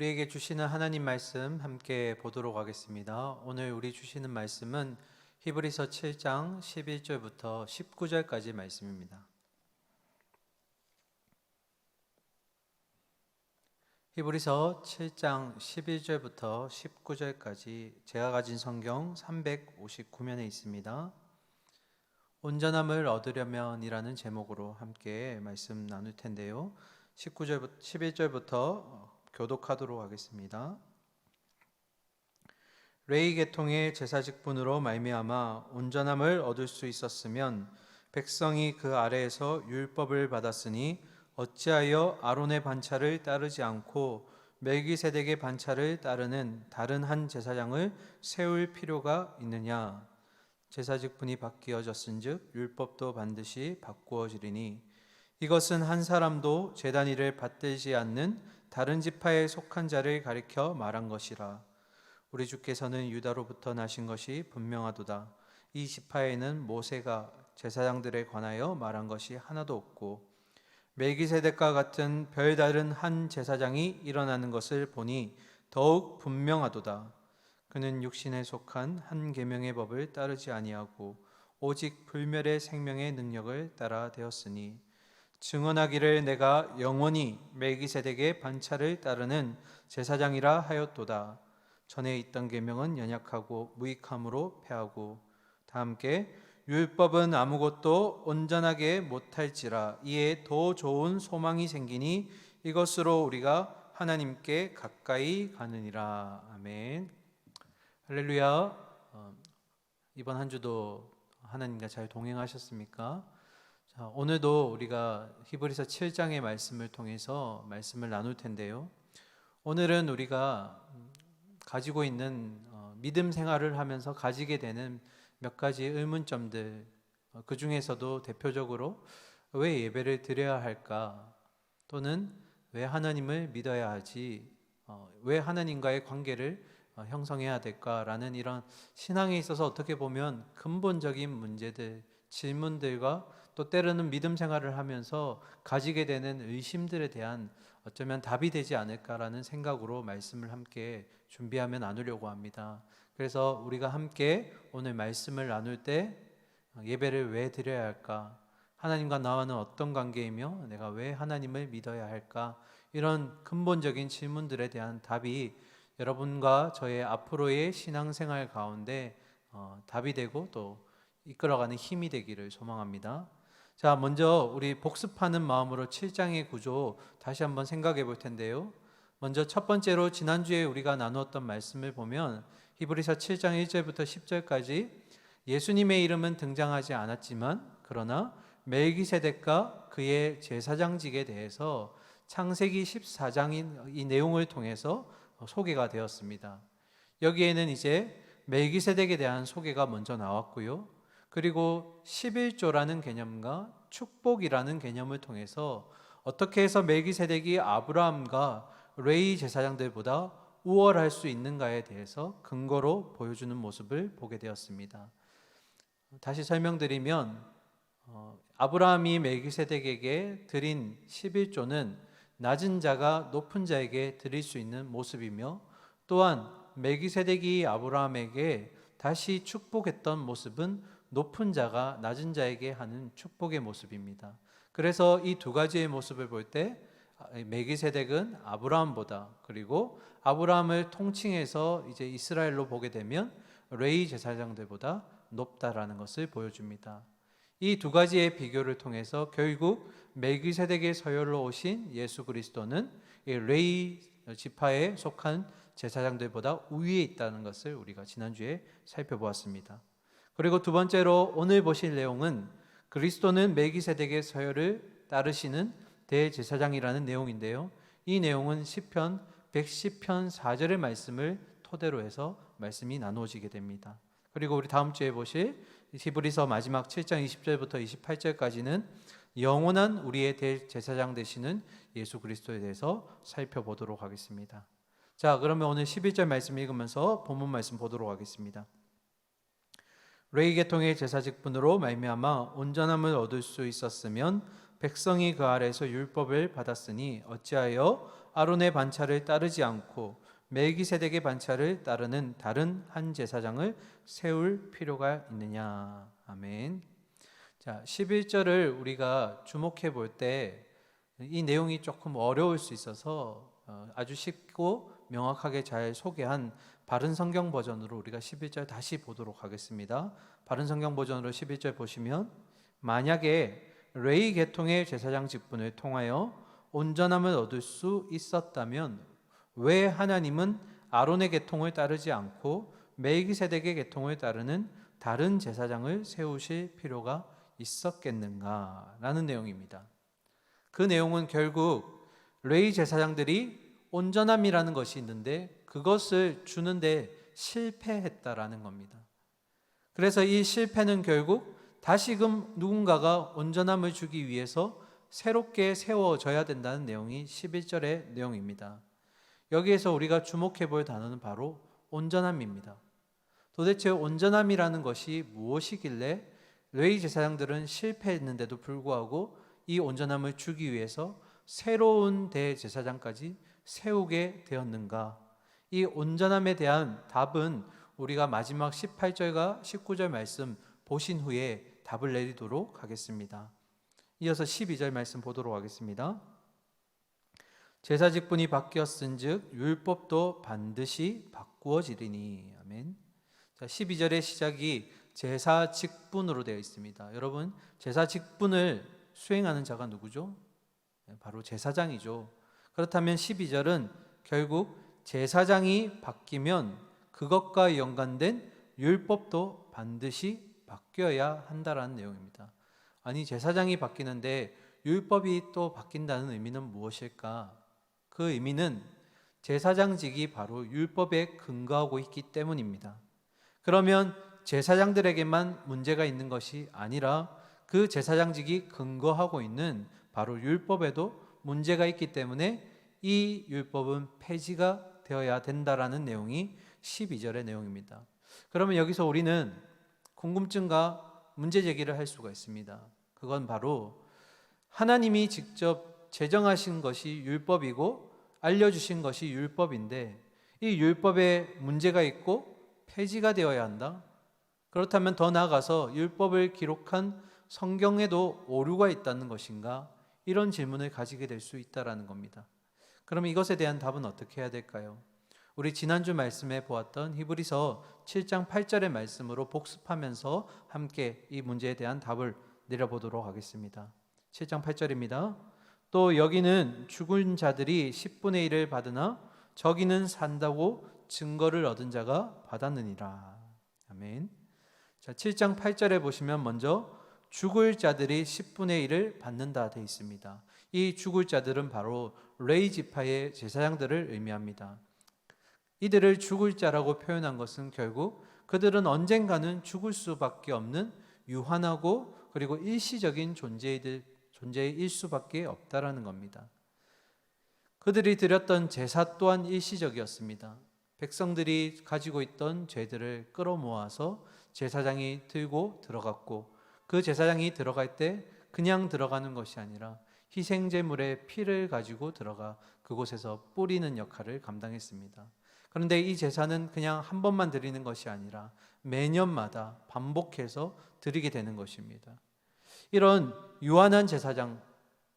우리에게 주시는 하나님 말씀 함께 보도록 하겠습니다. 오늘 우리 주시는 말씀은 히브리서 7장 11절부터 19절까지 말씀입니다. 히브리서 7장 11절부터 19절까지 제가 가진 성경 359면에 있습니다. 온전함을 얻으려면이라는 제목으로 함께 말씀 나눌 텐데요. 19절부터 11절부터 교독하도록 하겠습니다. 레위 계통의 제사 직분으로 말미암아 온전함을 얻을 수 있었으면 백성이 그 아래에서 율법을 받았으니 어찌하여 아론의 반차를 따르지 않고 멜기세덱의 반차를 따르는 다른 한 제사장을 세울 필요가 있느냐? 제사 직분이 바뀌어졌은즉 율법도 반드시 바꾸어지리니 이것은 한 사람도 제단 일을 받들지 않는 다른 지파에 속한 자를 가리켜 말한 것이라. 우리 주께서는 유다로부터 나신 것이 분명하도다. 이 지파에는 모세가 제사장들에 관하여 말한 것이 하나도 없고 멜기세덱과 같은 별다른 한 제사장이 일어나는 것을 보니 더욱 분명하도다. 그는 육신에 속한 한 계명의 법을 따르지 아니하고 오직 불멸의 생명의 능력을 따라 되었으니 증언하기를 내가 영원히 멜기세덱의 반차를 따르는 제사장이라 하였도다. 전에 있던 계명은 연약하고 무익함으로 패하고 다 함께 율법은 아무것도 온전하게 못할지라 이에 더 좋은 소망이 생기니 이것으로 우리가 하나님께 가까이 가느니라. 아멘. 할렐루야. 이번 한 주도 하나님과 잘 동행하셨습니까? 자, 오늘도 우리가 히브리서 7장의 말씀을 통해서 말씀을 나눌 텐데요. 오늘은 우리가 가지고 있는 믿음 생활을 하면서 가지게 되는 몇 가지 의문점들, 그 중에서도 대표적으로 왜 예배를 드려야 할까? 또는 왜 하나님을 믿어야 하지? 왜 하나님과의 관계를 형성해야 될까라는 이런 신앙에 있어서 어떻게 보면 근본적인 문제들, 질문들과 또 때로는 믿음 생활을 하면서 가지게 되는 의심들에 대한 어쩌면 답이 되지 않을까라는 생각으로 말씀을 함께 준비하며 나누려고 합니다. 그래서 우리가 함께 오늘 말씀을 나눌 때 예배를 왜 드려야 할까? 하나님과 나와는 어떤 관계이며 내가 왜 하나님을 믿어야 할까? 이런 근본적인 질문들에 대한 답이 여러분과 저의 앞으로의 신앙생활 가운데 답이 되고 또 이끌어가는 힘이 되기를 소망합니다. 자, 먼저 우리 복습하는 마음으로 7장의 구조 다시 한번 생각해 볼 텐데요. 먼저 첫 번째로 지난주에 우리가 나누었던 말씀을 보면 히브리서 7장 1절부터 10절까지 예수님의 이름은 등장하지 않았지만 그러나 멜기세덱과 그의 제사장직에 대해서 창세기 14장인 이 내용을 통해서 소개가 되었습니다. 여기에는 이제 멜기세덱에 대한 소개가 먼저 나왔고요. 그리고 11조라는 개념과 축복이라는 개념을 통해서 어떻게 해서 멜기세덱이 아브라함과 레위 제사장들보다 우월할 수 있는가에 대해서 근거로 보여주는 모습을 보게 되었습니다. 다시 설명드리면 아브라함이 멜기세덱에게 드린 11조는 낮은 자가 높은 자에게 드릴 수 있는 모습이며 또한 멜기세덱이 아브라함에게 다시 축복했던 모습은 높은 자가 낮은 자에게 하는 축복의 모습입니다. 그래서 이 두 가지의 모습을 볼 때 멜기세덱은 아브라함보다 그리고 아브라함을 통칭해서 이제 이스라엘로 보게 되면 레위 제사장들보다 높다라는 것을 보여줍니다. 이 두 가지의 비교를 통해서 결국 멜기세덱의 서열로 오신 예수 그리스도는 레위 지파에 속한 제사장들보다 우위에 있다는 것을 우리가 지난주에 살펴보았습니다. 그리고 두 번째로 오늘 보실 내용은 그리스도는 멜기세덱의 서열을 따르시는 대제사장이라는 내용인데요. 이 내용은 시편 110편 4절의 말씀을 토대로 해서 말씀이 나누어지게 됩니다. 그리고 우리 다음 주에 보실 히브리서 마지막 7장 20절부터 28절까지는 영원한 우리의 대제사장 되시는 예수 그리스도에 대해서 살펴보도록 하겠습니다. 자, 그러면 오늘 11절 말씀 읽으면서 본문 말씀 보도록 하겠습니다. 레위 계통의 제사 직분으로 말미암아 온전함을 얻을 수 있었으면 백성이 그 아래에서 율법을 받았으니 어찌하여 아론의 반차를 따르지 않고 멜기세덱의 반차를 따르는 다른 한 제사장을 세울 필요가 있느냐. 아멘. 자, 11절을 우리가 주목해 볼 때 이 내용이 조금 어려울 수 있어서 아주 쉽고 명확하게 잘 소개한 바른 성경 버전으로 우리가 11절 다시 보도록 하겠습니다. 바른 성경 버전으로 11절 보시면, 만약에 레위 계통의 제사장 직분을 통하여 온전함을 얻을 수 있었다면 왜 하나님은 아론의 계통을 따르지 않고 멜기세덱의 계통을 따르는 다른 제사장을 세우실 필요가 있었겠는가? 라는 내용입니다. 그 내용은 결국 레위 제사장들이 온전함이라는 것이 있는데 그것을 주는데 실패했다라는 겁니다. 그래서 이 실패는 결국 다시금 누군가가 온전함을 주기 위해서 새롭게 세워져야 된다는 내용이 11절의 내용입니다. 여기에서 우리가 주목해 볼 단어는 바로 온전함입니다. 도대체 온전함이라는 것이 무엇이길래 레위 제사장들은 실패했는데도 불구하고 이 온전함을 주기 위해서 새로운 대제사장까지 세우게 되었는가? 이 온전함에 대한 답은 우리가 마지막 18절과 19절 말씀 보신 후에 답을 내리도록 하겠습니다. 이어서 12절 말씀 보도록 하겠습니다. 제사 직분이 바뀌었은즉 율법도 반드시 바꾸어지리니. 아멘. 자, 12절의 시작이 제사 직분으로 되어 있습니다. 여러분, 제사 직분을 수행하는 자가 누구죠? 바로 제사장이죠. 그렇다면 12절은 결국 제사장이 바뀌면 그것과 연관된 율법도 반드시 바뀌어야 한다라는 내용입니다. 아니, 제사장이 바뀌는데 율법이 또 바뀐다는 의미는 무엇일까? 그 의미는 제사장직이 바로 율법에 근거하고 있기 때문입니다. 그러면 제사장들에게만 문제가 있는 것이 아니라 그 제사장직이 근거하고 있는 바로 율법에도 문제가 있기 때문에 이 율법은 폐지가 되어야 된다라는 내용이 12절의 내용입니다. 그러면 여기서 우리는 궁금증과 문제 제기를 할 수가 있습니다. 그건 바로 하나님이 직접 제정하신 것이 율법이고 알려주신 것이 율법인데 이 율법에 문제가 있고 폐지가 되어야 한다? 그렇다면 더 나아가서 율법을 기록한 성경에도 오류가 있다는 것인가? 이런 질문을 가지게 될 수 있다는 겁니다. 그럼 이것에 대한 답은 어떻게 해야 될까요? 우리 지난주 말씀에 보았던 히브리서 7장 8절의 말씀으로 복습하면서 함께 이 문제에 대한 답을 내려보도록 하겠습니다. 7장 8절입니다. 또 여기는 죽은 자들이 10분의 1을 받으나 저기는 산다고 증거를 얻은 자가 받았느니라. 아멘. 자, 7장 8절에 보시면 먼저 죽을 자들이 10분의 1을 받는다 되어 있습니다. 이 죽을 자들은 바로 레위 지파의 제사장들을 의미합니다. 이들을 죽을 자라고 표현한 것은 결국 그들은 언젠가는 죽을 수밖에 없는 유한하고 그리고 일시적인 존재일 수밖에 없다라는 겁니다. 그들이 드렸던 제사 또한 일시적이었습니다. 백성들이 가지고 있던 죄들을 끌어모아서 제사장이 들고 들어갔고 그 제사장이 들어갈 때 그냥 들어가는 것이 아니라 희생제물의 피를 가지고 들어가 그곳에서 뿌리는 역할을 감당했습니다. 그런데 이 제사는 그냥 한 번만 드리는 것이 아니라 매년마다 반복해서 드리게 되는 것입니다. 이런 유한한 제사장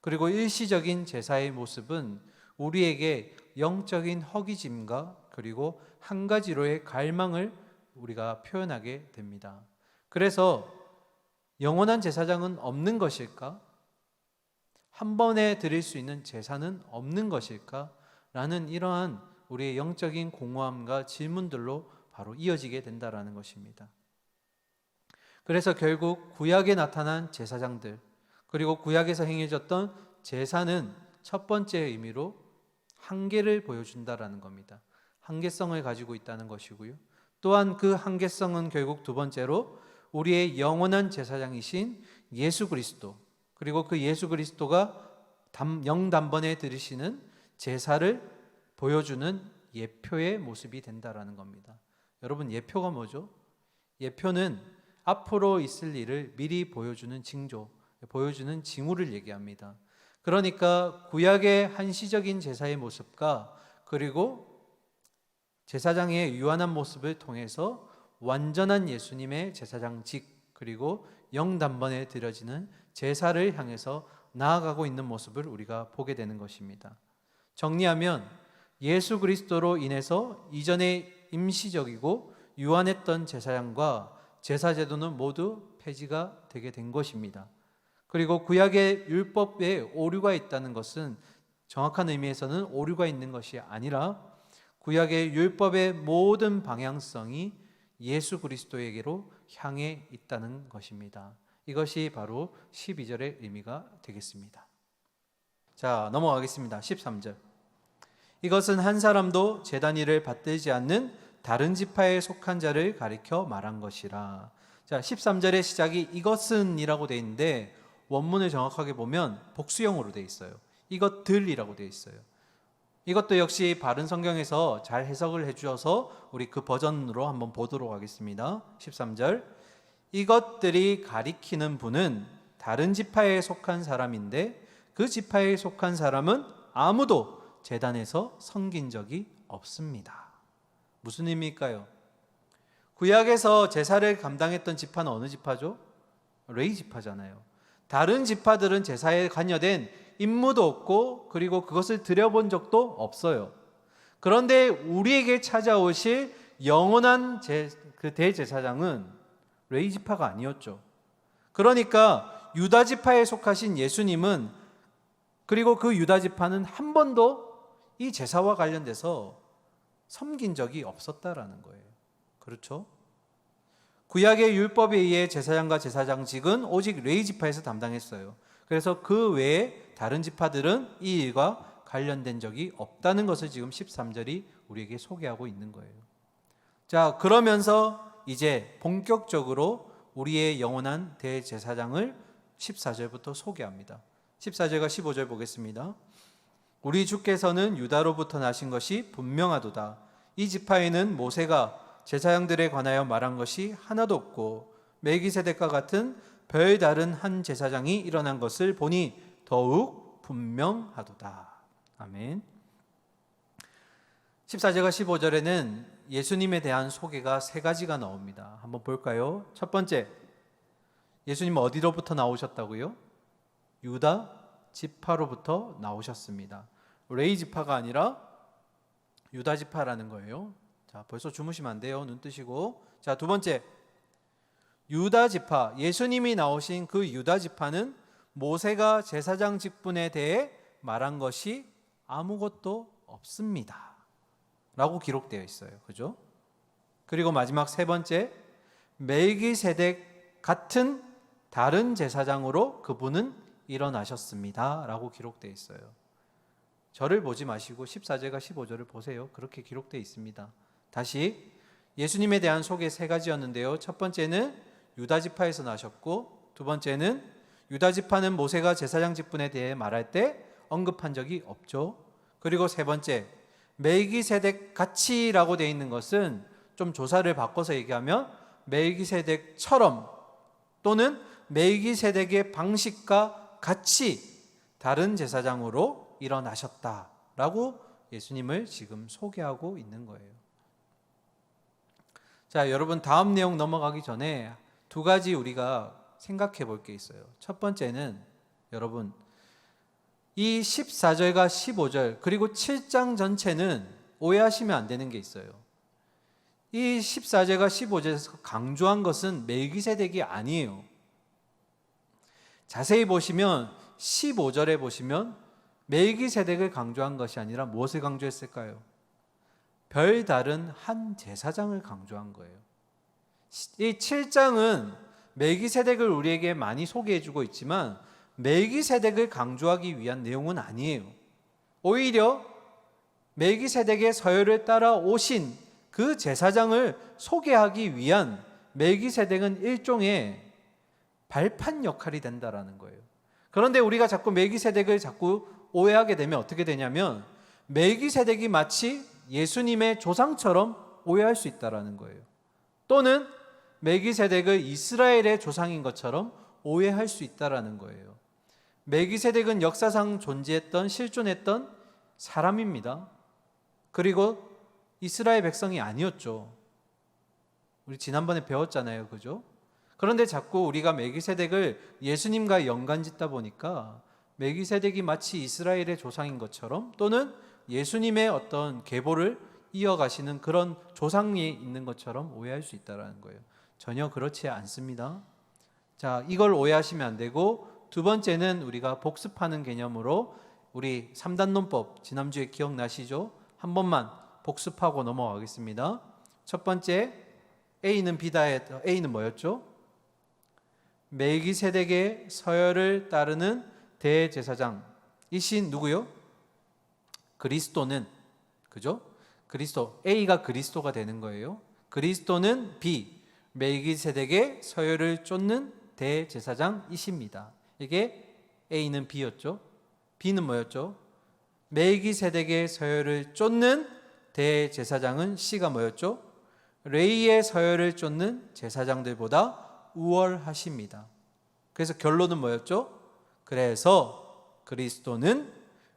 그리고 일시적인 제사의 모습은 우리에게 영적인 허기짐과 그리고 한 가지로의 갈망을 우리가 표현하게 됩니다. 그래서 영원한 제사장은 없는 것일까? 한 번에 드릴 수 있는 제사는 없는 것일까? 라는 이러한 우리의 영적인 공허함과 질문들로 바로 이어지게 된다는 것입니다. 그래서 결국 구약에 나타난 제사장들 그리고 구약에서 행해졌던 제사는 첫 번째 의미로 한계를 보여준다라는 겁니다. 한계성을 가지고 있다는 것이고요. 또한 그 한계성은 결국 두 번째로 우리의 영원한 제사장이신 예수 그리스도 그리고 그 예수 그리스도가 영단번에 드리시는 제사를 보여주는 예표의 모습이 된다라는 겁니다. 여러분, 예표가 뭐죠? 예표는 앞으로 있을 일을 미리 보여주는 징조, 보여주는 징후를 얘기합니다. 그러니까 구약의 한시적인 제사의 모습과 그리고 제사장의 유한한 모습을 통해서 완전한 예수님의 제사장직 그리고 영단번에 드려지는 제사를 향해서 나아가고 있는 모습을 우리가 보게 되는 것입니다. 정리하면 예수 그리스도로 인해서 이전에 임시적이고 유한했던 제사장과 제사제도는 모두 폐지가 되게 된 것입니다. 그리고 구약의 율법에 오류가 있다는 것은 정확한 의미에서는 오류가 있는 것이 아니라 구약의 율법의 모든 방향성이 예수 그리스도에게로 향해 있다는 것입니다. 이것이 바로 12절의 의미가 되겠습니다. 자, 넘어가겠습니다. 13절. 이것은 한 사람도 제단 위를 받들지 않는 다른 지파에 속한 자를 가리켜 말한 것이라. 자, 13절의 시작이 이것은 이라고 되어 있는데 원문을 정확하게 보면 복수형으로 되어 있어요. 이것들이라고 되어 있어요. 이것도 역시 바른 성경에서 잘 해석을 해주셔서 우리 그 버전으로 한번 보도록 하겠습니다. 13절. 이것들이 가리키는 분은 다른 지파에 속한 사람인데 그 지파에 속한 사람은 아무도 제단에서 섬긴 적이 없습니다. 무슨 의미일까요? 구약에서 제사를 감당했던 지파는 어느 지파죠? 레위 지파잖아요. 다른 지파들은 제사에 관여된 임무도 없고 그리고 그것을 드려본 적도 없어요. 그런데 우리에게 찾아오실 영원한 그 대제사장은 레위 지파가 아니었죠. 그러니까 유다 지파에 속하신 예수님은 그리고 그 유다 지파는 한 번도 이 제사와 관련돼서 섬긴 적이 없었다라는 거예요. 그렇죠? 구약의 율법에 의해 제사장과 제사장직은 오직 레위 지파에서 담당했어요. 그래서 그 외에 다른 지파들은 이 일과 관련된 적이 없다는 것을 지금 13절이 우리에게 소개하고 있는 거예요. 자, 그러면서 이제 본격적으로 우리의 영원한 대제사장을 14절부터 소개합니다. 14절과 15절 보겠습니다. 우리 주께서는 유다로부터 나신 것이 분명하도다. 이 지파에는 모세가 제사장들에 관하여 말한 것이 하나도 없고 멜기세덱과 같은 별다른 한 제사장이 일어난 것을 보니 더욱 분명하도다. 아멘. 14절과 15절에는 예수님에 대한 소개가 세 가지가 나옵니다. 한번 볼까요? 첫 번째, 예수님 어디로부터 나오셨다고요? 유다 지파로부터 나오셨습니다. 레위 지파가 아니라 유다 지파라는 거예요. 자, 벌써 주무시면 안 돼요. 눈 뜨시고. 자, 두 번째, 유다 지파, 예수님이 나오신 그 유다 지파는 모세가 제사장 직분에 대해 말한 것이 아무것도 없습니다 라고 기록되어 있어요. 그죠? 그리고 마지막 세 번째, 멜기세덱 같은 다른 제사장으로 그분은 일어나셨습니다 라고 기록되어 있어요. 저를 보지 마시고 14절과 15절을 보세요. 그렇게 기록되어 있습니다. 다시 예수님에 대한 소개 세 가지였는데요. 첫 번째는 유다 지파에서 나셨고, 두 번째는 유다 지파는 모세가 제사장 직분에 대해 말할 때 언급한 적이 없죠. 그리고 세 번째, 멜기세덱 같이라고 되어 있는 것은 좀 조사를 바꿔서 얘기하면 멜기세덱처럼 또는 멜기세덱의 방식과 같이 다른 제사장으로 일어나셨다라고 예수님을 지금 소개하고 있는 거예요. 자, 여러분 다음 내용 넘어가기 전에 두 가지 우리가 생각해 볼 게 있어요. 첫 번째는 여러분 이 14절과 15절 그리고 7장 전체는 오해하시면 안 되는 게 있어요. 이 14절과 15절에서 강조한 것은 멜기세덱이 아니에요. 자세히 보시면 15절에 보시면 멜기세덱을 강조한 것이 아니라 무엇을 강조했을까요? 별다른 한 제사장을 강조한 거예요. 이 7장은 멜기세덱을 우리에게 많이 소개해주고 있지만 멜기세덱을 강조하기 위한 내용은 아니에요. 오히려 멜기세덱의 서열을 따라 오신 그 제사장을 소개하기 위한 멜기세덱은 일종의 발판 역할이 된다라는 거예요. 그런데 우리가 자꾸 멜기세덱을 자꾸 오해하게 되면 어떻게 되냐면 멜기세덱이 마치 예수님의 조상처럼 오해할 수 있다라는 거예요. 또는 멜기세덱을 이스라엘의 조상인 것처럼 오해할 수 있다라는 거예요. 멜기세덱은 역사상 존재했던 실존했던 사람입니다. 그리고 이스라엘 백성이 아니었죠. 우리 지난번에 배웠잖아요, 그죠? 그런데 자꾸 우리가 멜기세덱을 예수님과 연관짓다 보니까 멜기세덱이 마치 이스라엘의 조상인 것처럼, 또는 예수님의 어떤 계보를 이어가시는 그런 조상이 있는 것처럼 오해할 수 있다는 거예요. 전혀 그렇지 않습니다. 자, 이걸 오해하시면 안 되고, 두 번째는 우리가 복습하는 개념으로 우리 3단 논법 지난주에 기억나시죠? 한 번만 복습하고 넘어가겠습니다. 첫 번째, A는 B다 했던 A는 뭐였죠? 멜기세덱의 서열을 따르는 대제사장이신 누구요? 그리스도는, 그죠? 그리스도, A가 그리스도가 되는 거예요. 그리스도는 B, 멜기세덱의 서열을 쫓는 대제사장이십니다. 이게 A는 B였죠. B는 뭐였죠? 멜기세덱의 서열을 쫓는 대제사장은 C가 뭐였죠? 레위의 서열을 쫓는 제사장들보다 우월하십니다. 그래서 결론은 뭐였죠? 그래서 그리스도는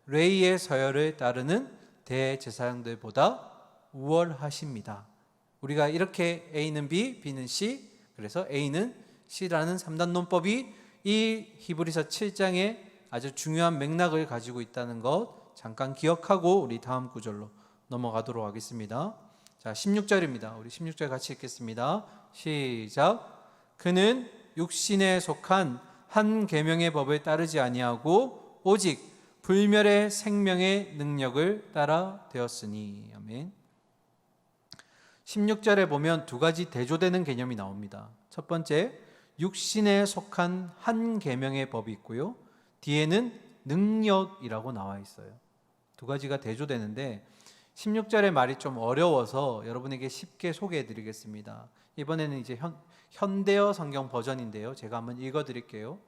레위의 서열을 따르는 대제사장들보다 우월하십니다. 우리가 이렇게 A는 B, B는 C, 그래서 A는 C라는 3단 논법이 이 히브리서 7장에 아주 중요한 맥락을 가지고 있다는 것 잠깐 기억하고 우리 다음 구절로 넘어가도록 하겠습니다. 자, 16절입니다. 우리 16절 같이 읽겠습니다. 시작. 그는 육신에 속한 한 계명의 법을 따르지 아니하고 오직 불멸의 생명의 능력을 따라 되었으니. 아멘. 16절에 보면 두 가지 대조되는 개념이 나옵니다. 첫 번째, 육신에 속한 한 계명의 법이 있고요, 뒤에는 능력이라고 나와 있어요. 두 가지가 대조되는데 16절의 말이 좀 어려워서 여러분에게 쉽게 소개해 드리겠습니다. 이번에는 이제 현대어 성경 버전인데요, 제가 한번 읽어 드릴게요.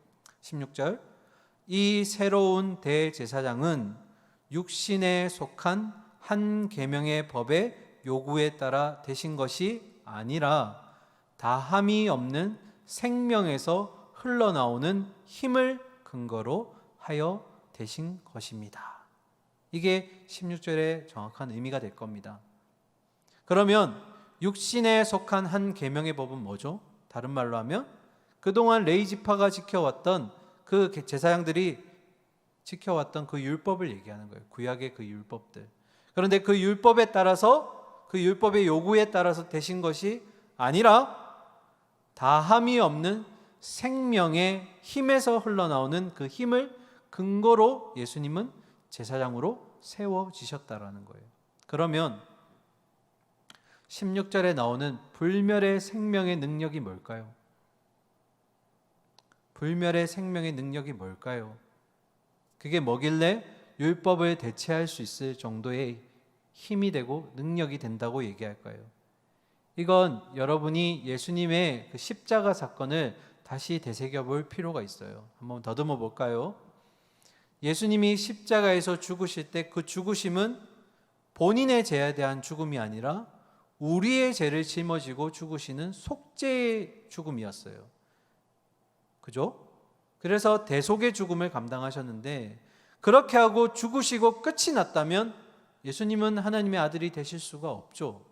16절. 이 새로운 대제사장은 육신에 속한 한 계명의 법의 요구에 따라 되신 것이 아니라 다함이 없는 생명에서 흘러나오는 힘을 근거로 하여 되신 것입니다. 이게 16절의 정확한 의미가 될 겁니다. 그러면 육신에 속한 한 계명의 법은 뭐죠? 다른 말로 하면 그동안 레위 지파가 지켜왔던 그 제사장들이 지켜왔던 그 율법을 얘기하는 거예요. 구약의 그 율법들. 그런데 그 율법에 따라서, 그 율법의 요구에 따라서 되신 것이 아니라 다함이 없는 생명의 힘에서 흘러나오는 그 힘을 근거로 예수님은 제사장으로 세워지셨다라는 거예요. 그러면 16절에 나오는 불멸의 생명의 능력이 뭘까요? 불멸의 생명의 능력이 뭘까요? 그게 뭐길래 율법을 대체할 수 있을 정도의 힘이 되고 능력이 된다고 얘기할까요? 이건 여러분이 예수님의 그 십자가 사건을 다시 되새겨 볼 필요가 있어요. 한번 더듬어 볼까요? 예수님이 십자가에서 죽으실 때 그 죽으심은 본인의 죄에 대한 죽음이 아니라 우리의 죄를 짊어지고 죽으시는 속죄의 죽음이었어요. 그죠? 그래서 대속의 죽음을 감당하셨는데, 그렇게 하고 죽으시고 끝이 났다면 예수님은 하나님의 아들이 되실 수가 없죠.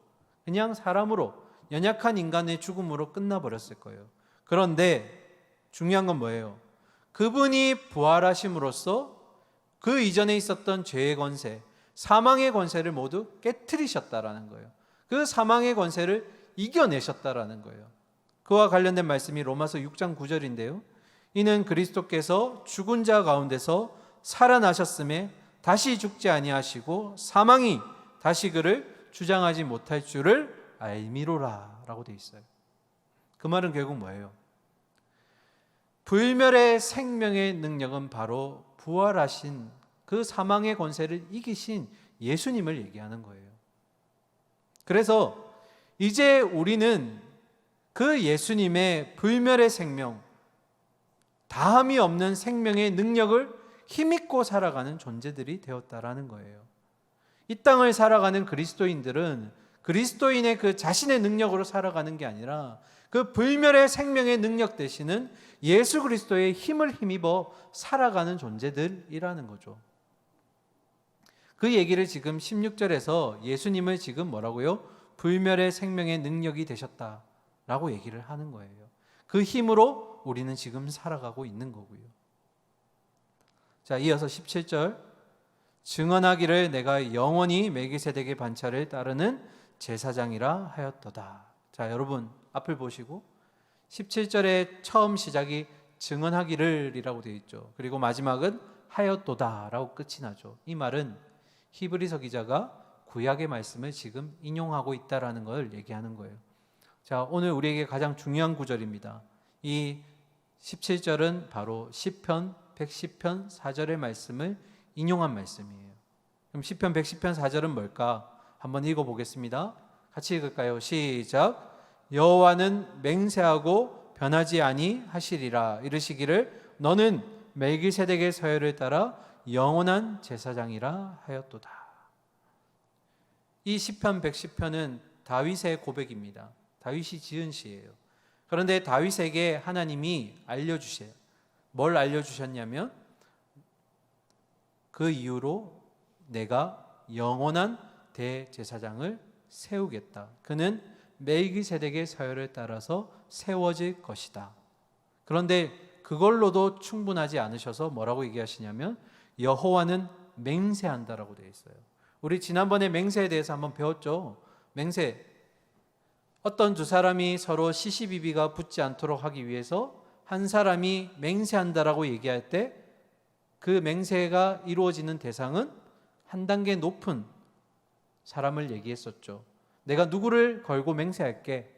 그냥 사람으로, 연약한 인간의 죽음으로 끝나버렸을 거예요. 그런데 중요한 건 뭐예요? 그분이 부활하심으로써 그 이전에 있었던 죄의 권세, 사망의 권세를 모두 깨트리셨다라는 거예요. 그 사망의 권세를 이겨내셨다라는 거예요. 그와 관련된 말씀이 로마서 6장 9절인데요. 이는 그리스도께서 죽은 자 가운데서 살아나셨음에 다시 죽지 아니하시고 사망이 다시 그를 주장하지 못할 줄을 알미로라 라고 되어 있어요. 그 말은 결국 뭐예요? 불멸의 생명의 능력은 바로 부활하신 그 사망의 권세를 이기신 예수님을 얘기하는 거예요. 그래서 이제 우리는 그 예수님의 불멸의 생명, 다함이 없는 생명의 능력을 힘입고 살아가는 존재들이 되었다라는 거예요. 이 땅을 살아가는 그리스도인들은 그리스도인의 그 자신의 능력으로 살아가는 게 아니라 그 불멸의 생명의 능력 되시는 예수 그리스도의 힘을 힘입어 살아가는 존재들이라는 거죠. 그 얘기를 지금 16절에서 예수님을 지금 뭐라고요? 불멸의 생명의 능력이 되셨다라고 얘기를 하는 거예요. 그 힘으로 우리는 지금 살아가고 있는 거고요. 자, 이어서 17절, 증언하기를 내가 영원히 멜기세덱의 반차를 따르는 제사장이라 하였도다. 자, 여러분 앞을 보시고 17절의 처음 시작이 증언하기를 이라고 되어 있죠. 그리고 마지막은 하였도다 라고 끝이 나죠. 이 말은 히브리서 기자가 구약의 말씀을 지금 인용하고 있다라는 걸 얘기하는 거예요. 자, 오늘 우리에게 가장 중요한 구절입니다. 이 17절은 바로 시편 110편 4절의 말씀을 인용한 말씀이에요. 그럼 시편 110편 4절은 뭘까? 한번 읽어보겠습니다. 같이 읽을까요? 시작. 여호와는 맹세하고 변하지 아니하시리라. 이르시기를 너는 멜기세덱의 서열을 따라 영원한 제사장이라 하였도다. 이 시편 110편은 다윗의 고백입니다. 다윗이 지은 시예요. 그런데 다윗에게 하나님이 알려주세요. 뭘 알려주셨냐면 그 이후로 내가 영원한 대제사장을 세우겠다. 그는 멜기세덱의 서열을 따라서 세워질 것이다. 그런데 그걸로도 충분하지 않으셔서 뭐라고 얘기하시냐면 여호와는 맹세한다라고 되어 있어요. 우리 지난번에 맹세에 대해서 한번 배웠죠. 맹세, 어떤 두 사람이 서로 시시비비가 붙지 않도록 하기 위해서 한 사람이 맹세한다라고 얘기할 때 그 맹세가 이루어지는 대상은 한 단계 높은 사람을 얘기했었죠. 내가 누구를 걸고 맹세할게.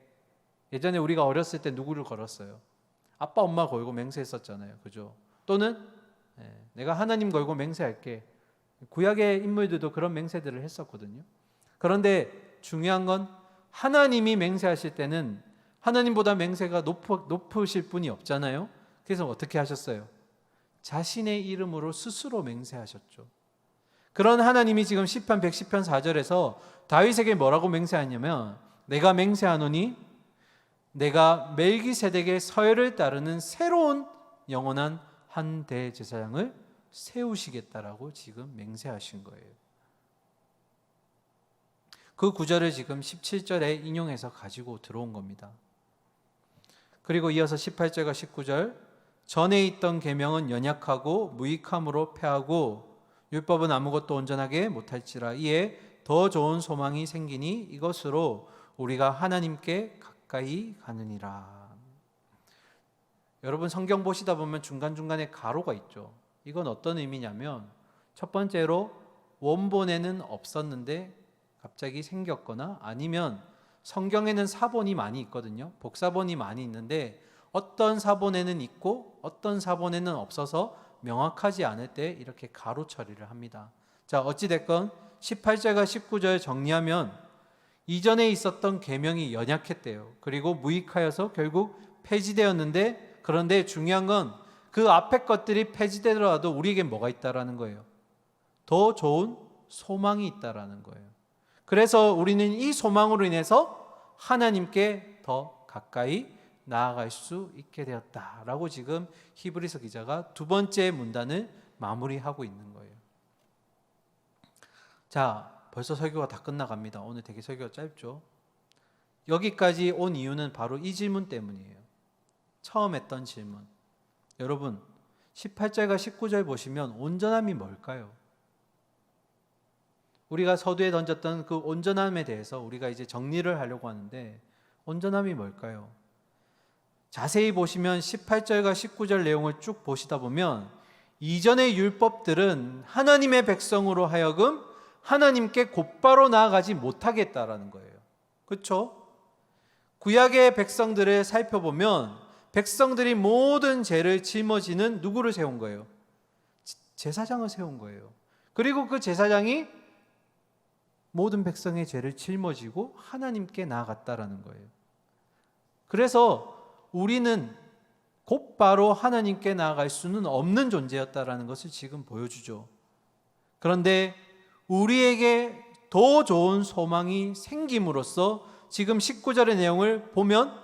예전에 우리가 어렸을 때 누구를 걸었어요? 아빠 엄마 걸고 맹세했었잖아요. 그죠? 또는 내가 하나님 걸고 맹세할게. 구약의 인물들도 그런 맹세들을 했었거든요. 그런데 중요한 건 하나님이 맹세하실 때는 하나님보다 맹세가 높으실 분이 없잖아요. 그래서 어떻게 하셨어요? 자신의 이름으로 스스로 맹세하셨죠. 그런 하나님이 지금 시편 110편 4절에서 다윗에게 뭐라고 맹세하냐면 내가 맹세하노니 내가 멜기세덱의 서열을 따르는 새로운 영원한 한 대제사장을 세우시겠다라고 지금 맹세하신 거예요. 그 구절을 지금 17절에 인용해서 가지고 들어온 겁니다. 그리고 이어서 18절과 19절, 전에 있던 계명은 연약하고 무익함으로 패하고 율법은 아무것도 온전하게 못할지라. 이에 더 좋은 소망이 생기니 이것으로 우리가 하나님께 가까이 가느니라. 여러분 성경 보시다 보면 중간중간에 가로가 있죠. 이건 어떤 의미냐면 첫 번째로 원본에는 없었는데 갑자기 생겼거나 아니면 성경에는 사본이 많이 있거든요. 복사본이 많이 있는데 어떤 사본에는 있고 어떤 사본에는 없어서 명확하지 않을 때 이렇게 가로 처리를 합니다. 자, 어찌됐건 18절과 19절 정리하면 이전에 있었던 계명이 연약했대요. 그리고 무익하여서 결국 폐지되었는데, 그런데 중요한 건 그 앞에 것들이 폐지되더라도 우리에게 뭐가 있다라는 거예요? 더 좋은 소망이 있다라는 거예요. 그래서 우리는 이 소망으로 인해서 하나님께 더 가까이 나아갈 수 있게 되었다라고 지금 히브리서 기자가 두 번째 문단을 마무리하고 있는 거예요. 자, 벌써 설교가 다 끝나갑니다. 오늘 되게 설교가 짧죠? 여기까지 온 이유는 바로 이 질문 때문이에요. 처음 했던 질문. 여러분 18절과 19절 보시면 온전함이 뭘까요? 우리가 서두에 던졌던 그 온전함에 대해서 우리가 이제 정리를 하려고 하는데 온전함이 뭘까요? 자세히 보시면 18절과 19절 내용을 쭉 보시다 보면 이전의 율법들은 하나님의 백성으로 하여금 하나님께 곧바로 나아가지 못하겠다라는 거예요. 그렇죠? 구약의 백성들을 살펴보면 백성들이 모든 죄를 짊어지는 누구를 세운 거예요? 제사장을 세운 거예요. 그리고 그 제사장이 모든 백성의 죄를 짊어지고 하나님께 나아갔다라는 거예요. 그래서 우리는 곧바로 하나님께 나아갈 수는 없는 존재였다라는 것을 지금 보여주죠. 그런데 우리에게 더 좋은 소망이 생김으로써 지금 19절의 내용을 보면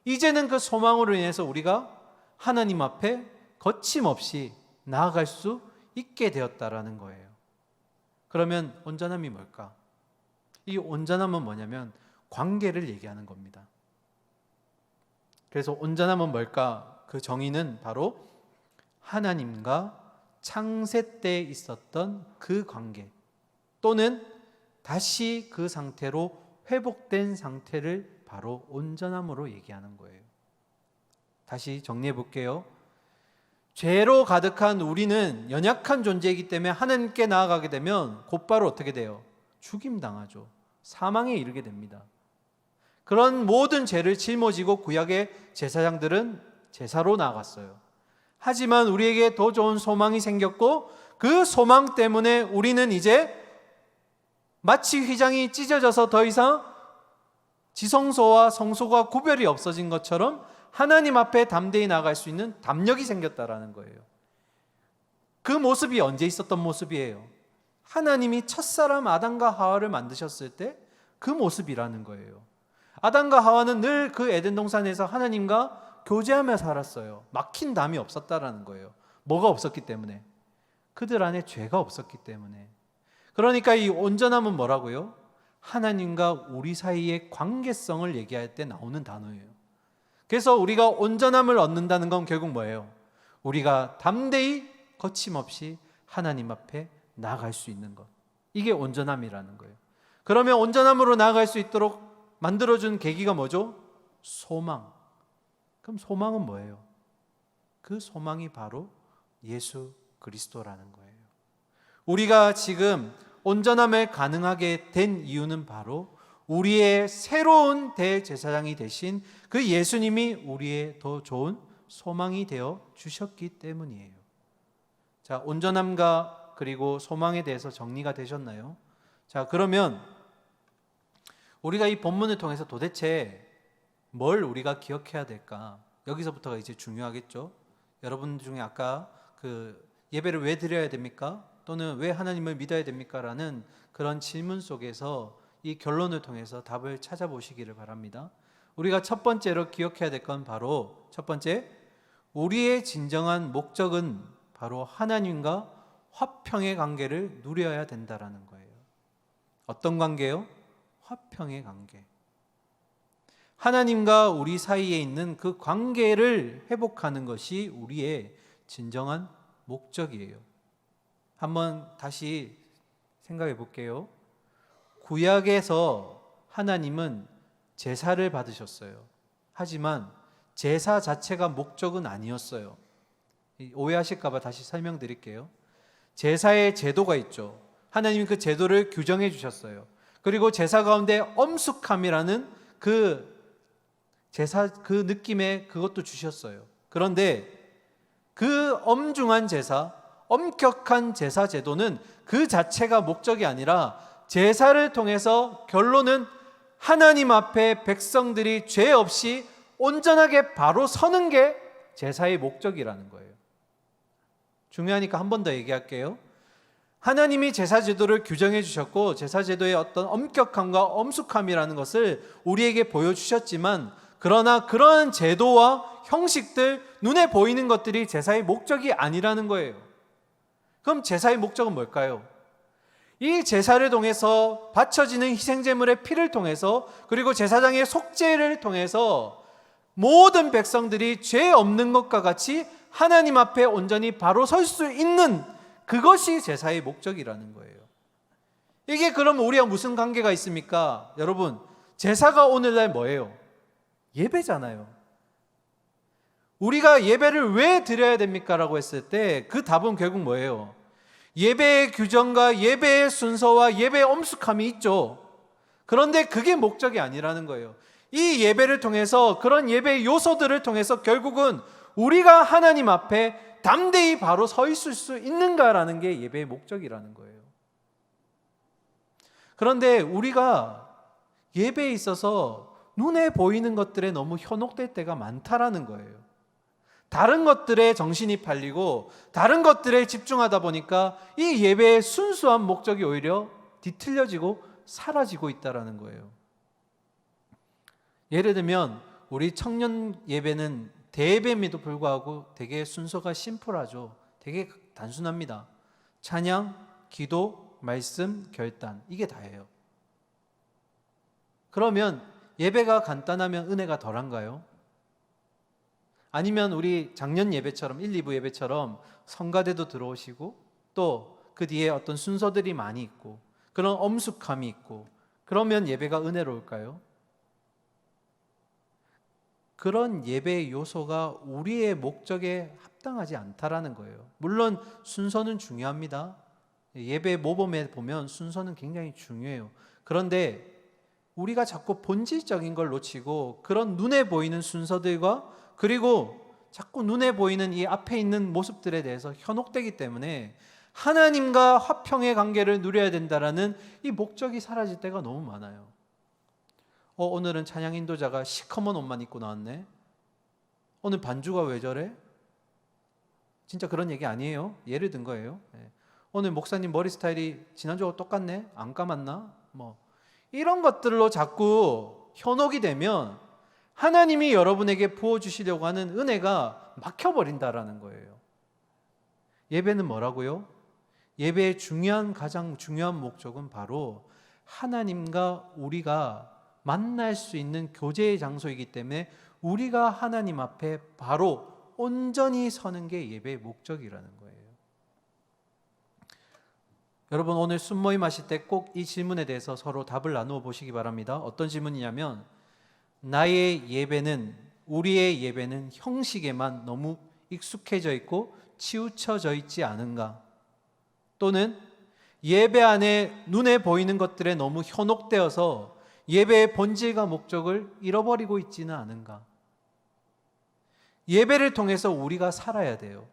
이제는 그 소망으로 인해서 우리가 하나님 앞에 거침없이 나아갈 수 있게 되었다라는 거예요. 그러면 온전함이 뭘까? 이 온전함은 뭐냐면 관계를 얘기하는 겁니다. 그래서 온전함은 뭘까? 그 정의는 바로 하나님과 창세 때 있었던 그 관계 또는 다시 그 상태로 회복된 상태를 바로 온전함으로 얘기하는 거예요. 다시 정리해 볼게요. 죄로 가득한 우리는 연약한 존재이기 때문에 하나님께 나아가게 되면 곧바로 어떻게 돼요? 죽임당하죠. 사망에 이르게 됩니다. 그런 모든 죄를 짊어지고 구약의 제사장들은 제사로 나아갔어요. 하지만 우리에게 더 좋은 소망이 생겼고 그 소망 때문에 우리는 이제 마치 휘장이 찢어져서 더 이상 지성소와 성소가 구별이 없어진 것처럼 하나님 앞에 담대히 나아갈 수 있는 담력이 생겼다라는 거예요. 그 모습이 언제 있었던 모습이에요? 하나님이 첫사람 아담과 하와를 만드셨을 때 그 모습이라는 거예요. 아담과 하와는 늘 그 에덴 동산에서 하나님과 교제하며 살았어요. 막힌 담이 없었다라는 거예요. 뭐가 없었기 때문에? 그들 안에 죄가 없었기 때문에. 그러니까 이 온전함은 뭐라고요? 하나님과 우리 사이의 관계성을 얘기할 때 나오는 단어예요. 그래서 우리가 온전함을 얻는다는 건 결국 뭐예요? 우리가 담대히 거침없이 하나님 앞에 나아갈 수 있는 것. 이게 온전함이라는 거예요. 그러면 온전함으로 나아갈 수 있도록 만들어준 계기가 뭐죠? 소망. 그럼 소망은 뭐예요? 그 소망이 바로 예수 그리스도라는 거예요. 우리가 지금 온전함을 가능하게 된 이유는 바로 우리의 새로운 대제사장이 되신 그 예수님이 우리의 더 좋은 소망이 되어 주셨기 때문이에요. 자, 온전함과 그리고 소망에 대해서 정리가 되셨나요? 자, 그러면 우리가 이 본문을 통해서 도대체 뭘 우리가 기억해야 될까? 여기서부터가 이제 중요하겠죠. 여러분 중에 아까 그 예배를 왜 드려야 됩니까? 또는 왜 하나님을 믿어야 됩니까? 라는 그런 질문 속에서 이 결론을 통해서 답을 찾아보시기를 바랍니다. 우리가 첫 번째로 기억해야 될 건 바로 첫 번째, 우리의 진정한 목적은 바로 하나님과 화평의 관계를 누려야 된다라는 거예요. 어떤 관계요? 화평의 관계. 하나님과 우리 사이에 있는 그 관계를 회복하는 것이 우리의 진정한 목적이에요. 한번 다시 생각해 볼게요. 구약에서 하나님은 제사를 받으셨어요. 하지만 제사 자체가 목적은 아니었어요. 오해하실까 봐 다시 설명드릴게요. 제사의 제도가 있죠. 하나님이 그 제도를 규정해 주셨어요. 그리고 제사 가운데 엄숙함이라는 그 제사 그 느낌의 그것도 주셨어요. 그런데 그 엄중한 제사, 엄격한 제사 제도는 그 자체가 목적이 아니라 제사를 통해서 결론은 하나님 앞에 백성들이 죄 없이 온전하게 바로 서는 게 제사의 목적이라는 거예요. 중요하니까 한 번 더 얘기할게요. 하나님이 제사 제도를 규정해 주셨고 제사 제도의 어떤 엄격함과 엄숙함이라는 것을 우리에게 보여주셨지만 그러나 그런 제도와 형식들, 눈에 보이는 것들이 제사의 목적이 아니라는 거예요. 그럼 제사의 목적은 뭘까요? 이 제사를 통해서 바쳐지는 희생제물의 피를 통해서 그리고 제사장의 속죄를 통해서 모든 백성들이 죄 없는 것과 같이 하나님 앞에 온전히 바로 설 수 있는 그것이 제사의 목적이라는 거예요. 이게 그럼 우리와 무슨 관계가 있습니까? 여러분, 제사가 오늘날 뭐예요? 예배잖아요. 우리가 예배를 왜 드려야 됩니까? 라고 했을 때 그 답은 결국 뭐예요? 예배의 규정과 예배의 순서와 예배의 엄숙함이 있죠. 그런데 그게 목적이 아니라는 거예요. 이 예배를 통해서 그런 예배의 요소들을 통해서 결국은 우리가 하나님 앞에 담대히 바로 서 있을 수 있는가라는 게 예배의 목적이라는 거예요. 그런데 우리가 예배에 있어서 눈에 보이는 것들에 너무 현혹될 때가 많다라는 거예요. 다른 것들에 정신이 팔리고 다른 것들에 집중하다 보니까 이 예배의 순수한 목적이 오히려 뒤틀려지고 사라지고 있다라는 거예요. 예를 들면 우리 청년 예배는 대예배임에도 불구하고 되게 순서가 심플하죠. 되게 단순합니다. 찬양, 기도, 말씀, 결단, 이게 다예요. 그러면 예배가 간단하면 은혜가 덜한가요? 아니면 우리 작년 예배처럼 1, 2부 예배처럼 성가대도 들어오시고 또 그 뒤에 어떤 순서들이 많이 있고 그런 엄숙함이 있고 그러면 예배가 은혜로울까요? 그런 예배의 요소가 우리의 목적에 합당하지 않다라는 거예요. 물론 순서는 중요합니다. 예배 모범에 보면 순서는 굉장히 중요해요. 그런데 우리가 자꾸 본질적인 걸 놓치고 그런 눈에 보이는 순서들과 그리고 자꾸 눈에 보이는 이 앞에 있는 모습들에 대해서 현혹되기 때문에 하나님과 화평의 관계를 누려야 된다라는 이 목적이 사라질 때가 너무 많아요. 오늘은 찬양 인도자가 시커먼 옷만 입고 나왔네. 오늘 반주가 왜 저래? 진짜 그런 얘기 아니에요. 예를 든 거예요. 오늘 목사님 머리 스타일이 지난주와 똑같네. 안 감았나? 이런 것들로 자꾸 현혹이 되면 하나님이 여러분에게 부어주시려고 하는 은혜가 막혀버린다라는 거예요. 예배는 뭐라고요? 예배의 가장 중요한 목적은 바로 하나님과 우리가 만날 수 있는 교제의 장소이기 때문에 우리가 하나님 앞에 바로 온전히 서는 게 예배의 목적이라는 거예요. 여러분 오늘 순모임 하실 때 꼭 이 질문에 대해서 서로 답을 나누어 보시기 바랍니다. 어떤 질문이냐면 우리의 예배는 형식에만 너무 익숙해져 있고 치우쳐져 있지 않은가? 또는 예배 안에 눈에 보이는 것들에 너무 현혹되어서 예배의 본질과 목적을 잃어버리고 있지는 않은가? 예배를 통해서 우리가 살아야 돼요.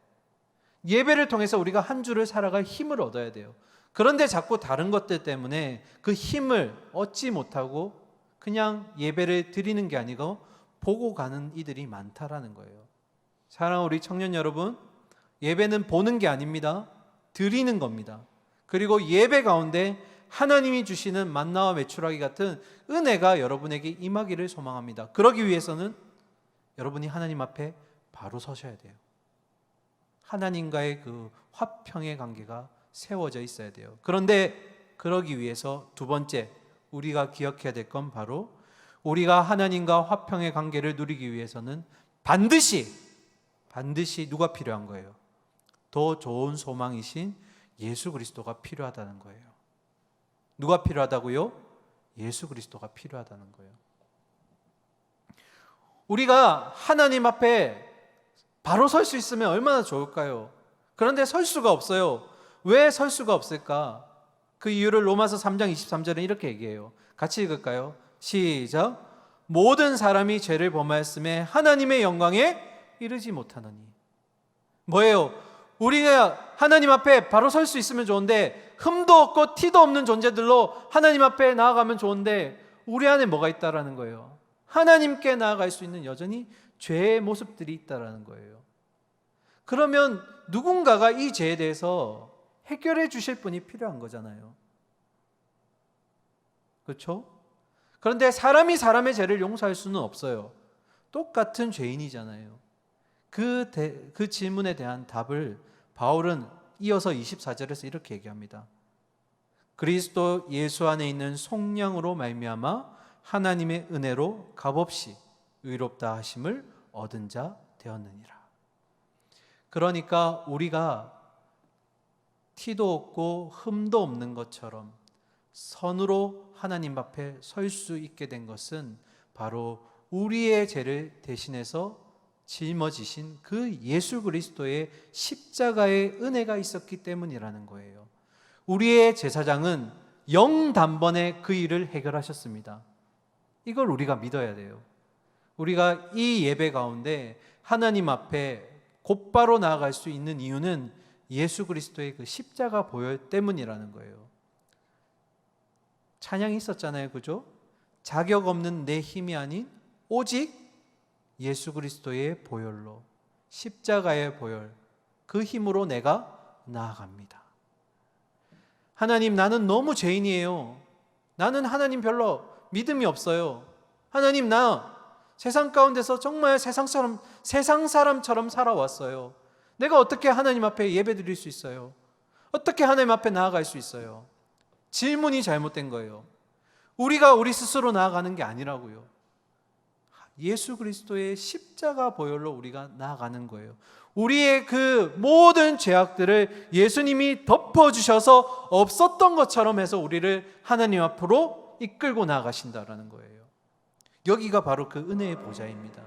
예배를 통해서 우리가 한 주를 살아갈 힘을 얻어야 돼요. 그런데 자꾸 다른 것들 때문에 그 힘을 얻지 못하고 그냥 예배를 드리는 게 아니고 보고 가는 이들이 많다라는 거예요. 사랑하는 우리 청년 여러분, 예배는 보는 게 아닙니다. 드리는 겁니다. 그리고 예배 가운데 하나님이 주시는 만나와 메추라기 같은 은혜가 여러분에게 임하기를 소망합니다. 그러기 위해서는 여러분이 하나님 앞에 바로 서셔야 돼요. 하나님과의 그 화평의 관계가 세워져 있어야 돼요. 그런데 그러기 위해서 두 번째 우리가 기억해야 될 건 바로 우리가 하나님과 화평의 관계를 누리기 위해서는 반드시 누가 필요한 거예요? 더 좋은 소망이신 예수 그리스도가 필요하다는 거예요. 누가 필요하다고요? 예수 그리스도가 필요하다는 거예요. 우리가 하나님 앞에 바로 설 수 있으면 얼마나 좋을까요? 그런데 설 수가 없어요. 왜 설 수가 없을까? 그 이유를 로마서 3장 23절에 이렇게 얘기해요. 같이 읽을까요? 시작. 모든 사람이 죄를 범하였음에 하나님의 영광에 이르지 못하느니. 뭐예요? 우리가 하나님 앞에 바로 설 수 있으면 좋은데 흠도 없고 티도 없는 존재들로 하나님 앞에 나아가면 좋은데 우리 안에 뭐가 있다라는 거예요? 하나님께 나아갈 수 있는 여전히 죄의 모습들이 있다라는 거예요. 그러면 누군가가 이 죄에 대해서 해결해 주실 분이 필요한 거잖아요. 그렇죠? 그런데 사람이 사람의 죄를 용서할 수는 없어요. 똑같은 죄인이잖아요. 그 질문에 대한 답을 바울은 이어서 24절에서 이렇게 얘기합니다. 그리스도 예수 안에 있는 속량으로 말미암아 하나님의 은혜로 값없이 의롭다 하심을 얻은 자 되었느니라. 그러니까 우리가 티도 없고 흠도 없는 것처럼 선으로 하나님 앞에 설 수 있게 된 것은 바로 우리의 죄를 대신해서 짊어지신 그 예수 그리스도의 십자가의 은혜가 있었기 때문이라는 거예요. 우리의 제사장은 영단번에 그 일을 해결하셨습니다. 이걸 우리가 믿어야 돼요. 우리가 이 예배 가운데 하나님 앞에 곧바로 나아갈 수 있는 이유는 예수 그리스도의 그 십자가 보혈 때문이라는 거예요. 찬양이 있었잖아요. 그죠? 자격 없는 내 힘이 아닌 오직 예수 그리스도의 보혈로, 십자가의 보혈, 그 힘으로 내가 나아갑니다. 하나님, 나는 너무 죄인이에요. 나는 하나님 별로 믿음이 없어요. 하나님, 나 세상 가운데서 정말 세상 사람처럼 살아왔어요. 내가 어떻게 하나님 앞에 예배 드릴 수 있어요? 어떻게 하나님 앞에 나아갈 수 있어요? 질문이 잘못된 거예요. 우리가 우리 스스로 나아가는 게 아니라고요. 예수 그리스도의 십자가 보혈로 우리가 나아가는 거예요. 우리의 그 모든 죄악들을 예수님이 덮어주셔서 없었던 것처럼 해서 우리를 하나님 앞으로 이끌고 나아가신다라는 거예요. 여기가 바로 그 은혜의 보좌입니다.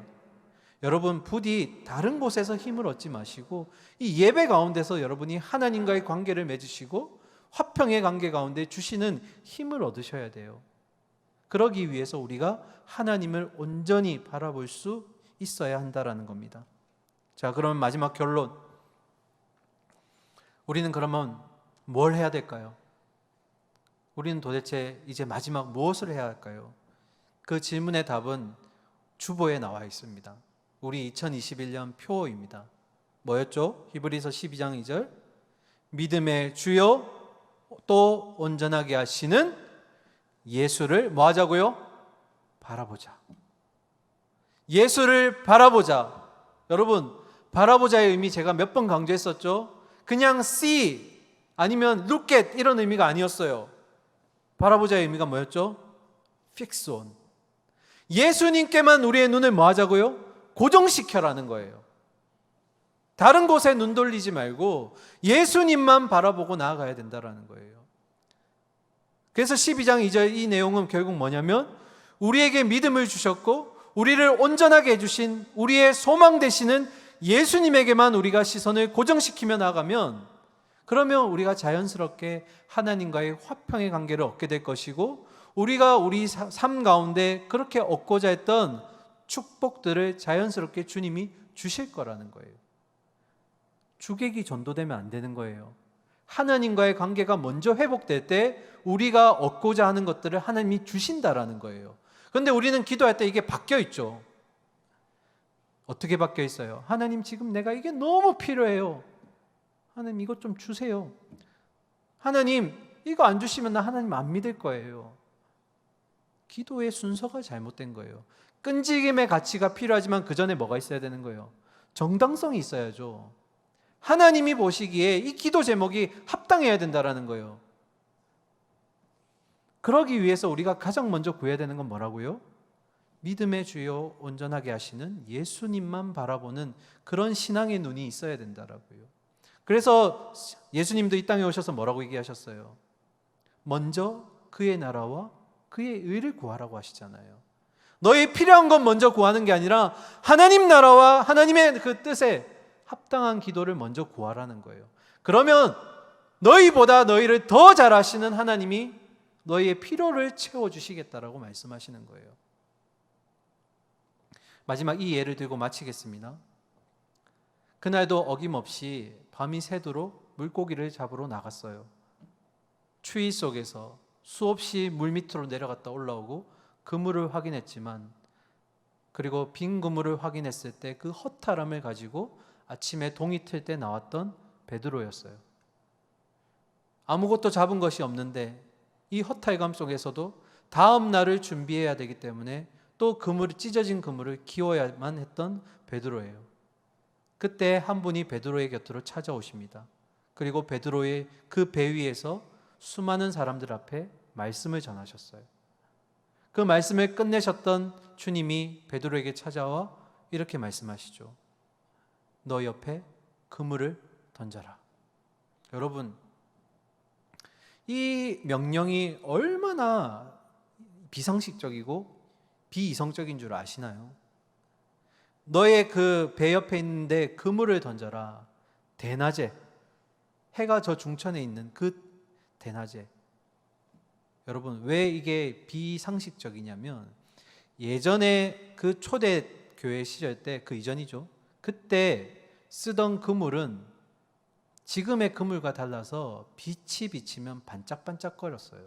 여러분, 부디 다른 곳에서 힘을 얻지 마시고 이 예배 가운데서 여러분이 하나님과의 관계를 맺으시고 화평의 관계 가운데 주시는 힘을 얻으셔야 돼요. 그러기 위해서 우리가 하나님을 온전히 바라볼 수 있어야 한다라는 겁니다. 자, 그러면 마지막 결론. 우리는 그러면 뭘 해야 될까요? 우리는 도대체 이제 마지막 무엇을 해야 할까요? 그 질문의 답은 주보에 나와 있습니다. 우리 2021년 표어입니다. 뭐였죠? 히브리서 12장 2절. 믿음의 주요 또 온전하게 하시는 예수를 뭐 하자고요? 바라보자. 예수를 바라보자. 여러분, 바라보자의 의미 제가 몇 번 강조했었죠? 그냥 see 아니면 look at 이런 의미가 아니었어요. 바라보자의 의미가 뭐였죠? fix on. 예수님께만 우리의 눈을 뭐 하자고요? 고정시켜라는 거예요. 다른 곳에 눈 돌리지 말고 예수님만 바라보고 나아가야 된다는 거예요. 그래서 12장 2절 이 내용은 결국 뭐냐면 우리에게 믿음을 주셨고 우리를 온전하게 해주신 우리의 소망 되시는 예수님에게만 우리가 시선을 고정시키며 나아가면 그러면 우리가 자연스럽게 하나님과의 화평의 관계를 얻게 될 것이고 우리가 우리 삶 가운데 그렇게 얻고자 했던 축복들을 자연스럽게 주님이 주실 거라는 거예요. 주객이 전도되면 안 되는 거예요. 하나님과의 관계가 먼저 회복될 때 우리가 얻고자 하는 것들을 하나님이 주신다라는 거예요. 그런데 우리는 기도할 때 이게 바뀌어 있죠. 어떻게 바뀌어 있어요? 하나님, 지금 내가 이게 너무 필요해요. 하나님, 이것 좀 주세요. 하나님, 이거 안 주시면 나 하나님 안 믿을 거예요. 기도의 순서가 잘못된 거예요. 끈질김의 가치가 필요하지만 그 전에 뭐가 있어야 되는 거예요? 정당성이 있어야죠. 하나님이 보시기에 이 기도 제목이 합당해야 된다라는 거예요. 그러기 위해서 우리가 가장 먼저 구해야 되는 건 뭐라고요? 믿음의 주요 온전하게 하시는 예수님만 바라보는 그런 신앙의 눈이 있어야 된다라고요. 그래서 예수님도 이 땅에 오셔서 뭐라고 얘기하셨어요? 먼저 그의 나라와 그의 의를 구하라고 하시잖아요. 너희 필요한 건 먼저 구하는 게 아니라 하나님 나라와 하나님의 그 뜻에 합당한 기도를 먼저 구하라는 거예요. 그러면 너희보다 너희를 더 잘 아시는 하나님이 너희의 필요를 채워주시겠다라고 말씀하시는 거예요. 마지막 이 예를 들고 마치겠습니다. 그날도 어김없이 밤이 새도록 물고기를 잡으러 나갔어요. 추위 속에서 수없이 물 밑으로 내려갔다 올라오고 그물을 확인했지만 그리고 빈 그물을 확인했을 때 그 허탈함을 가지고 아침에 동이 틀 때 나왔던 베드로였어요. 아무것도 잡은 것이 없는데 이 허탈감 속에서도 다음 날을 준비해야 되기 때문에 또 찢어진 그물을 기워야만 했던 베드로예요. 그때 한 분이 베드로의 곁으로 찾아오십니다. 그리고 베드로의 그 배 위에서 수많은 사람들 앞에 말씀을 전하셨어요. 그 말씀을 끝내셨던 주님이 베드로에게 찾아와 이렇게 말씀하시죠. 너 옆에 그물을 던져라. 여러분, 이 명령이 얼마나 비상식적이고 비이성적인 줄 아시나요? 너의 그 배 옆에 있는데 그물을 던져라. 대낮에, 해가 저 중천에 있는 그 대낮에. 여러분, 왜 이게 비상식적이냐면 예전에 그 초대 교회 시절 때, 그 이전이죠. 그때 쓰던 그물은 지금의 그물과 달라서 빛이 비치면 반짝반짝거렸어요.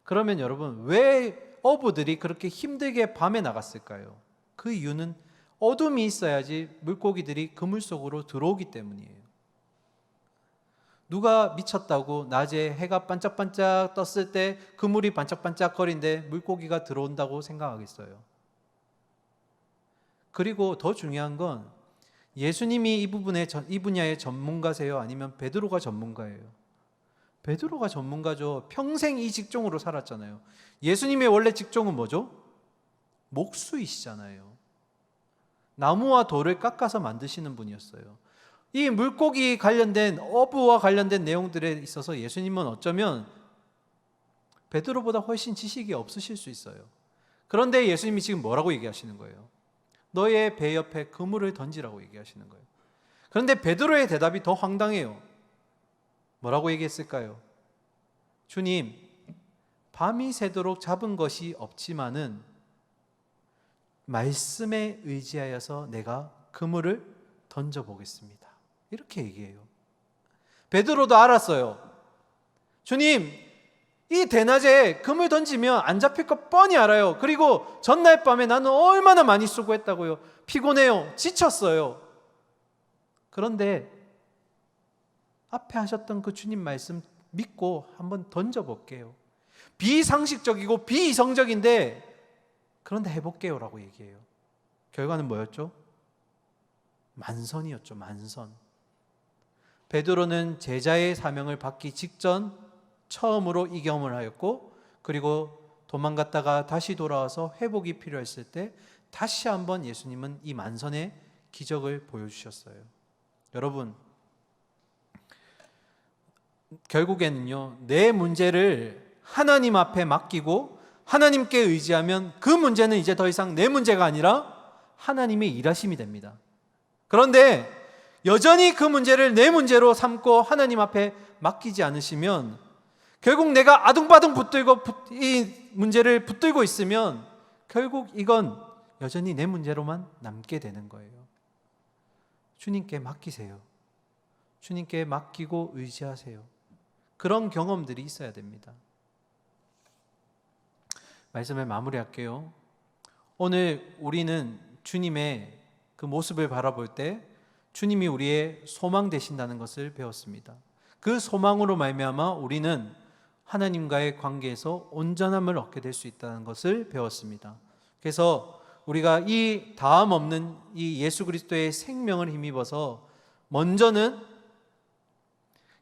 그러면 여러분, 왜 어부들이 그렇게 힘들게 밤에 나갔을까요? 그 이유는 어둠이 있어야지 물고기들이 그물 속으로 들어오기 때문이에요. 누가 미쳤다고 낮에 해가 반짝반짝 떴을 때 그물이 반짝반짝거리는데 물고기가 들어온다고 생각하겠어요? 그리고 더 중요한 건 예수님이 이 분야의 전문가세요? 아니면 베드로가 전문가예요? 베드로가 전문가죠. 평생 이 직종으로 살았잖아요. 예수님의 원래 직종은 뭐죠? 목수이시잖아요. 나무와 돌을 깎아서 만드시는 분이었어요. 이 물고기 관련된 어부와 관련된 내용들에 있어서 예수님은 어쩌면 베드로보다 훨씬 지식이 없으실 수 있어요. 그런데 예수님이 지금 뭐라고 얘기하시는 거예요? 너의 배 옆에 그물을 던지라고 얘기하시는 거예요. 그런데 베드로의 대답이 더 황당해요. 뭐라고 얘기했을까요? 주님, 밤이 새도록 잡은 것이 없지만은 말씀에 의지하여서 내가 그물을 던져보겠습니다. 이렇게 얘기해요. 베드로도 알았어요. 주님, 이 대낮에 그물 던지면 안 잡힐 거 뻔히 알아요. 그리고 전날 밤에 나는 얼마나 많이 수고했다고요. 피곤해요. 지쳤어요. 그런데 앞에 하셨던 그 주님 말씀 믿고 한번 던져볼게요. 비상식적이고 비이성적인데 그런데 해볼게요 라고 얘기해요. 결과는 뭐였죠? 만선이었죠. 만선. 베드로는 제자의 사명을 받기 직전 처음으로 이 경험을 하였고, 그리고 도망갔다가 다시 돌아와서 회복이 필요했을 때 다시 한번 예수님은 이 만선의 기적을 보여주셨어요. 여러분, 결국에는요, 내 문제를 하나님 앞에 맡기고 하나님께 의지하면 그 문제는 이제 더 이상 내 문제가 아니라 하나님의 일하심이 됩니다. 그런데 여전히 그 문제를 내 문제로 삼고 하나님 앞에 맡기지 않으시면 결국 내가 아둥바둥 이 문제를 붙들고 있으면 결국 이건 여전히 내 문제로만 남게 되는 거예요. 주님께 맡기세요. 주님께 맡기고 의지하세요. 그런 경험들이 있어야 됩니다. 말씀을 마무리할게요. 오늘 우리는 주님의 그 모습을 바라볼 때 주님이 우리의 소망 되신다는 것을 배웠습니다. 그 소망으로 말미암아 우리는 하나님과의 관계에서 온전함을 얻게 될 수 있다는 것을 배웠습니다. 그래서 우리가 이 다음 없는 이 예수 그리스도의 생명을 힘입어서 먼저는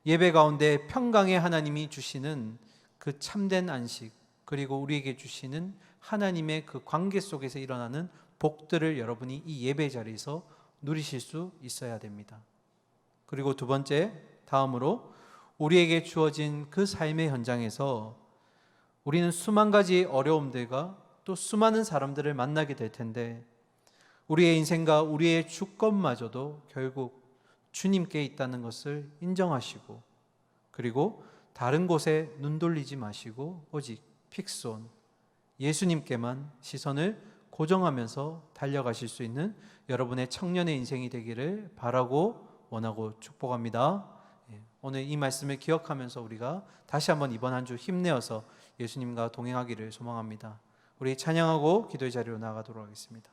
예배 가운데 평강의 하나님이 주시는 그 참된 안식, 그리고 우리에게 주시는 하나님의 그 관계 속에서 일어나는 복들을 여러분이 이 예배 자리에서 누리실 수 있어야 됩니다. 그리고 두 번째, 다음으로 우리에게 주어진 그 삶의 현장에서 우리는 수만 가지 어려움들과 또 수많은 사람들을 만나게 될 텐데 우리의 인생과 우리의 주권마저도 결국 주님께 있다는 것을 인정하시고, 그리고 다른 곳에 눈 돌리지 마시고 오직 픽스온 예수님께만 시선을 고정하면서 달려가실 수 있는 여러분의 청년의 인생이 되기를 바라고 원하고 축복합니다. 오늘 이 말씀을 기억하면서 우리가 다시 한번 이번 한 주 힘내어서 예수님과 동행하기를 소망합니다. 우리 찬양하고 기도의 자리로 나아가도록 하겠습니다.